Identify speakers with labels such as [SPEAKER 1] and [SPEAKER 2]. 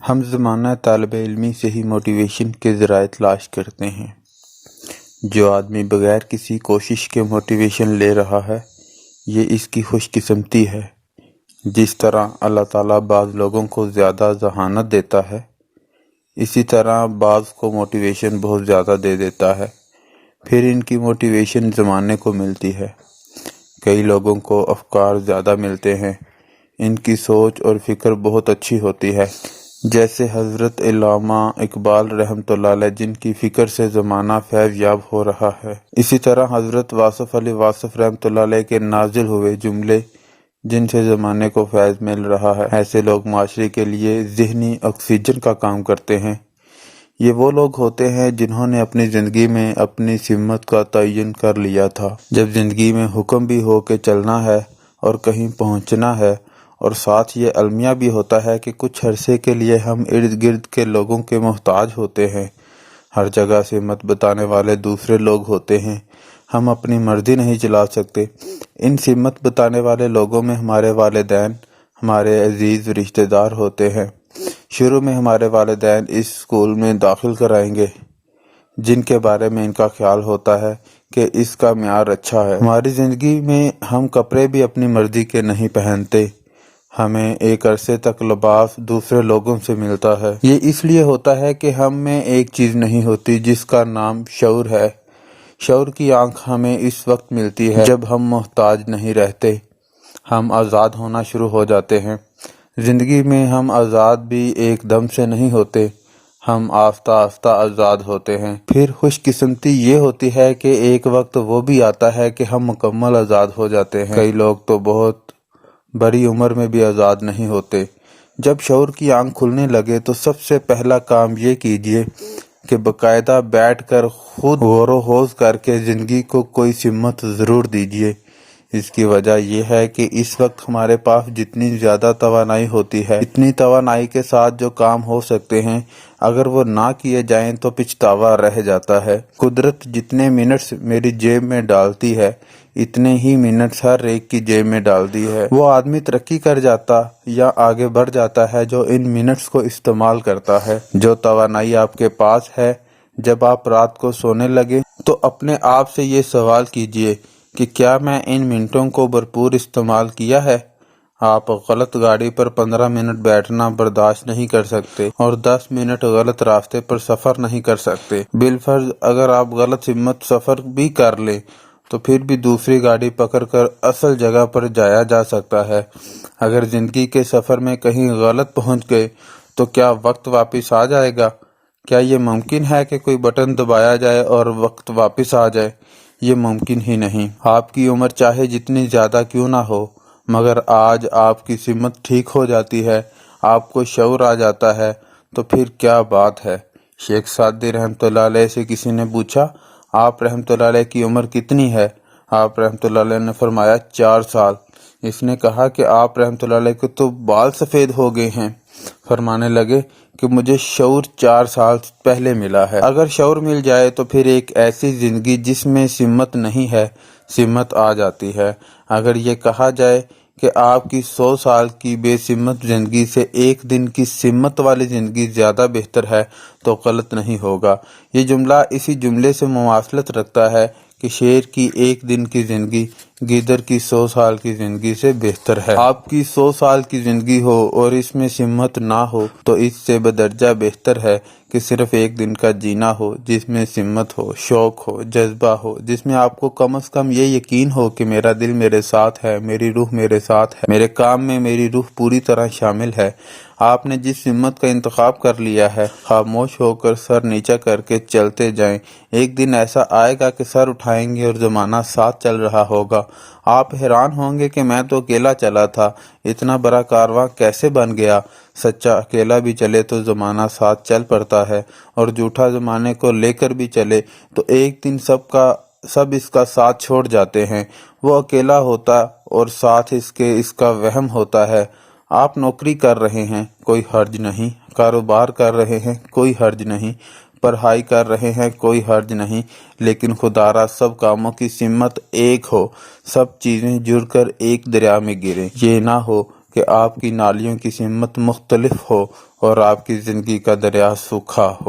[SPEAKER 1] ہم زمانہ طالب علمی سے ہی موٹیویشن کے ذرائع تلاش کرتے ہیں۔ جو آدمی بغیر کسی کوشش کے موٹیویشن لے رہا ہے، یہ اس کی خوش قسمتی ہے۔ جس طرح اللہ تعالیٰ بعض لوگوں کو زیادہ ذہانت دیتا ہے، اسی طرح بعض کو موٹیویشن بہت زیادہ دے دیتا ہے، پھر ان کی موٹیویشن زمانے کو ملتی ہے۔ کئی لوگوں کو افکار زیادہ ملتے ہیں، ان کی سوچ اور فکر بہت اچھی ہوتی ہے، جیسے حضرت علامہ اقبال رحمۃ اللہ علیہ، جن کی فکر سے زمانہ فیض یاب ہو رہا ہے۔ اسی طرح حضرت واصف علی واصف رحمۃ اللہ علیہ کے نازل ہوئے جملے، جن سے زمانے کو فیض مل رہا ہے۔ ایسے لوگ معاشرے کے لیے ذہنی آکسیجن کا کام کرتے ہیں۔ یہ وہ لوگ ہوتے ہیں جنہوں نے اپنی زندگی میں اپنی سمت کا تعین کر لیا تھا۔ جب زندگی میں حکم بھی ہو کہ چلنا ہے اور کہیں پہنچنا ہے، اور ساتھ یہ المیہ بھی ہوتا ہے کہ کچھ عرصے کے لیے ہم ارد گرد کے لوگوں کے محتاج ہوتے ہیں۔ ہر جگہ سمت بتانے والے دوسرے لوگ ہوتے ہیں، ہم اپنی مرضی نہیں چلا سکتے۔ ان سمت بتانے والے لوگوں میں ہمارے والدین، ہمارے عزیز رشتہ دار ہوتے ہیں۔ شروع میں ہمارے والدین اس اسکول میں داخل کرائیں گے جن کے بارے میں ان کا خیال ہوتا ہے کہ اس کا معیار اچھا ہے۔ ہماری زندگی میں ہم کپڑے بھی اپنی مرضی کے نہیں پہنتے، ہمیں ایک عرصے تک لباس دوسرے لوگوں سے ملتا ہے۔ یہ اس لیے ہوتا ہے کہ ہم میں ایک چیز نہیں ہوتی جس کا نام شعور ہے۔ شعور کی آنکھ ہمیں اس وقت ملتی ہے جب ہم محتاج نہیں رہتے، ہم آزاد ہونا شروع ہو جاتے ہیں۔ زندگی میں ہم آزاد بھی ایک دم سے نہیں ہوتے، ہم آہستہ آہستہ آزاد ہوتے ہیں۔ پھر خوش قسمتی یہ ہوتی ہے کہ ایک وقت وہ بھی آتا ہے کہ ہم مکمل آزاد ہو جاتے ہیں۔ کئی لوگ تو بہت بڑی عمر میں بھی آزاد نہیں ہوتے۔ جب شعور کی آنکھ کھلنے لگے تو سب سے پہلا کام یہ کیجئے کہ باقاعدہ بیٹھ کر خود غور و خوض کر کے زندگی کو کوئی سمت ضرور دیجئے۔ اس کی وجہ یہ ہے کہ اس وقت ہمارے پاس جتنی زیادہ توانائی ہوتی ہے، اتنی توانائی کے ساتھ جو کام ہو سکتے ہیں، اگر وہ نہ کیے جائیں تو پچھتاوا رہ جاتا ہے۔ قدرت جتنے منٹس میری جیب میں ڈالتی ہے، اتنے ہی منٹس ہر ایک کی جیب میں ڈال دی ہے۔ وہ آدمی ترقی کر جاتا یا آگے بڑھ جاتا ہے جو ان منٹس کو استعمال کرتا ہے۔ جو توانائی آپ کے پاس ہے، جب آپ رات کو سونے لگے تو اپنے آپ سے یہ سوال کیجئے کہ کیا میں ان منٹوں کو بھرپور استعمال کیا ہے؟ آپ غلط گاڑی پر 15 منٹ بیٹھنا برداشت نہیں کر سکتے اور 10 منٹ غلط راستے پر سفر نہیں کر سکتے۔ بالفرض اگر آپ غلط سمت سفر بھی کر لیں تو پھر بھی دوسری گاڑی پکڑ کر اصل جگہ پر جایا جا سکتا ہے۔ اگر زندگی کے سفر میں کہیں غلط پہنچ گئے تو کیا وقت واپس آ جائے گا؟ کیا یہ ممکن ہے کہ کوئی بٹن دبایا جائے اور وقت واپس آ جائے؟ یہ ممکن ہی نہیں۔ آپ کی عمر چاہے جتنی زیادہ کیوں نہ ہو، مگر آج آپ کی سمت ٹھیک ہو جاتی ہے، آپ کو شعور آ جاتا ہے، تو پھر کیا بات ہے۔ شیخ سعدی رحمۃ اللہ علیہ سے کسی نے پوچھا، آپ رحمۃ اللہ علیہ کی عمر کتنی ہے؟ آپ رحمۃ اللہ علیہ نے فرمایا 4 سال۔ اس نے کہا کہ آپ رحمۃ اللہ علیہ کے تو بال سفید ہو گئے ہیں۔ فرمانے لگے کہ مجھے شعور 4 سال پہلے ملا ہے۔ اگر شعور مل جائے تو پھر ایک ایسی زندگی جس میں سمت نہیں ہے، سمت آ جاتی ہے۔ اگر یہ کہا جائے کہ آپ کی 100 سال کی بے سمت زندگی سے ایک دن کی سمت والی زندگی زیادہ بہتر ہے تو غلط نہیں ہوگا۔ یہ جملہ اسی جملے سے مماثلت رکھتا ہے کہ شیر کی ایک دن کی زندگی گیدڑ کی 100 سال کی زندگی سے بہتر ہے۔ آپ کی 100 سال کی زندگی ہو اور اس میں سمت نہ ہو تو اس سے بدرجہ بہتر ہے کہ صرف ایک دن کا جینا ہو جس میں سمت ہو، شوق ہو، جذبہ ہو، جس میں آپ کو کم از کم یہ یقین ہو کہ میرا دل میرے ساتھ ہے، میری روح میرے ساتھ ہے، میرے کام میں میری روح پوری طرح شامل ہے۔ آپ نے جس سمت کا انتخاب کر لیا ہے، خاموش ہو کر سر نیچا کر کے چلتے جائیں۔ ایک دن ایسا آئے گا کہ سر اٹھائیں گے اور زمانہ ساتھ چل رہا ہوگا۔ آپ حیران ہوں گے کہ میں تو اکیلا چلا تھا، اتنا بڑا کارواں کیسے بن گیا؟ سچا اکیلا بھی چلے تو زمانہ ساتھ چل پڑتا ہے، اور جھوٹا زمانے کو لے کر بھی چلے تو ایک دن سب اس کا ساتھ چھوڑ جاتے ہیں۔ وہ اکیلا ہوتا اور ساتھ اس کا وہم ہوتا ہے۔ آپ نوکری کر رہے ہیں، کوئی حرج نہیں، کاروبار کر رہے ہیں، کوئی حرج نہیں، پڑھائی کر رہے ہیں، کوئی حرج نہیں، لیکن خدا را سب کاموں کی سمت ایک ہو، سب چیزیں جڑ کر ایک دریا میں گریں۔ یہ نہ ہو کہ آپ کی نالیوں کی سمت مختلف ہو اور آپ کی زندگی کا دریا سوکھا ہو۔